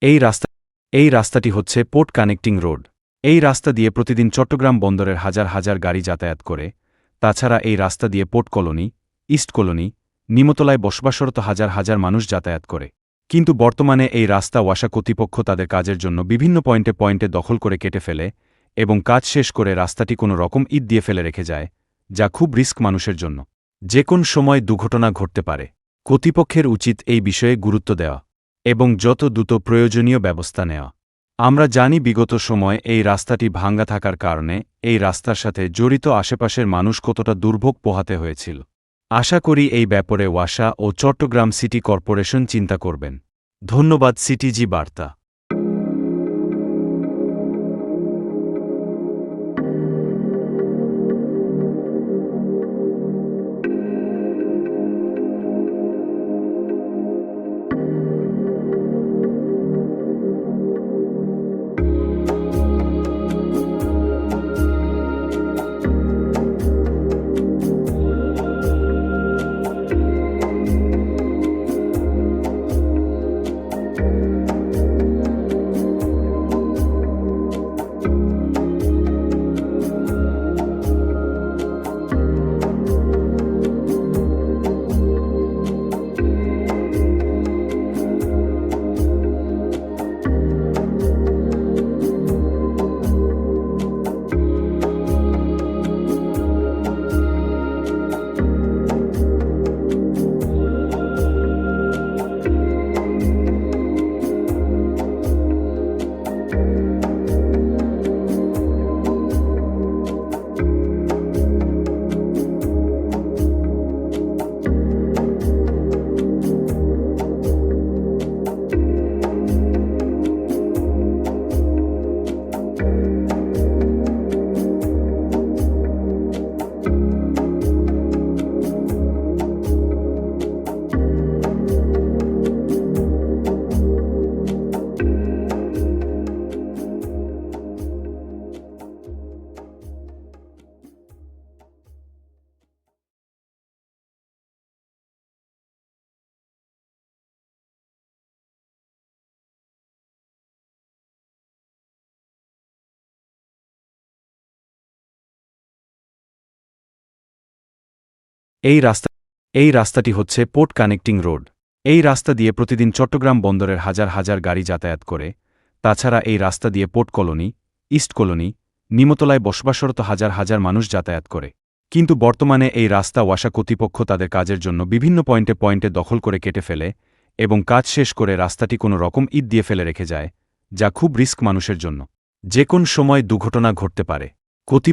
এই রাস্তা এই রাস্তাটি হচ্ছে পোর্ট কানেক্টিং রোড। এই রাস্তা দিয়ে প্রতিদিন চট্টগ্রাম বন্দরের হাজার হাজার গাড়ি যাতায়াত করে। তাছাড়া এই রাস্তা দিয়ে পোর্ট কলোনি, ইস্ট কলোনি, নিমতলায় বসবাসরত হাজার হাজার মানুষ যাতায়াত করে। কিন্তু বর্তমানে এই রাস্তা ওয়াসা কর্তৃপক্ষ তাদের কাজের জন্য বিভিন্ন পয়েন্টে পয়েন্টে দখল করে কেটে ফেলে এবং কাজ শেষ করে রাস্তাটি কোনো রকম ইট দিয়ে ফেলে রেখে যায়, যা খুব রিস্ক মানুষের জন্য। যে কোন সময় দুর্ঘটনা ঘটতে পারে। কর্তৃপক্ষের উচিত এই বিষয়ে গুরুত্ব দেওয়া এবং যত দ্রুত প্রয়োজনীয় ব্যবস্থা নেওয়া। আমরা জানি বিগত সময় এই রাস্তাটি ভাঙ্গা থাকার কারণে এই রাস্তার সাথে জড়িত আশেপাশের মানুষ কতটা দুর্ভোগ পোহাতে হয়েছিল। আশা করি এই ব্যাপারে ওয়াসা ও চট্টগ্রাম সিটি কর্পোরেশন চিন্তা করবেন। ধন্যবাদ। সিটিজি বার্তা। এই রাস্তাটি হচ্ছে পোর্ট কানেক্টিং রোড। এই রাস্তা দিয়ে প্রতিদিন চট্টগ্রাম বন্দরের হাজার হাজার গাড়ি যাতায়াত করে। তাছাড়া এই রাস্তা দিয়ে পোর্ট কলোনি, ইস্ট কলোনি, নিমতলায় বসবাসরত হাজার হাজার মানুষ যাতায়াত করে। কিন্তু বর্তমানে এই রাস্তা ওয়াসা কর্তৃপক্ষ তাদের কাজের জন্য বিভিন্ন পয়েন্টে পয়েন্টে দখল করে কেটে ফেলে এবং কাজ শেষ করে রাস্তাটি কোনো রকম ইট দিয়ে ফেলে রেখে যায়, যা খুব রিস্ক মানুষের জন্য। যে কোন সময় দুর্ঘটনা ঘটতে পারে।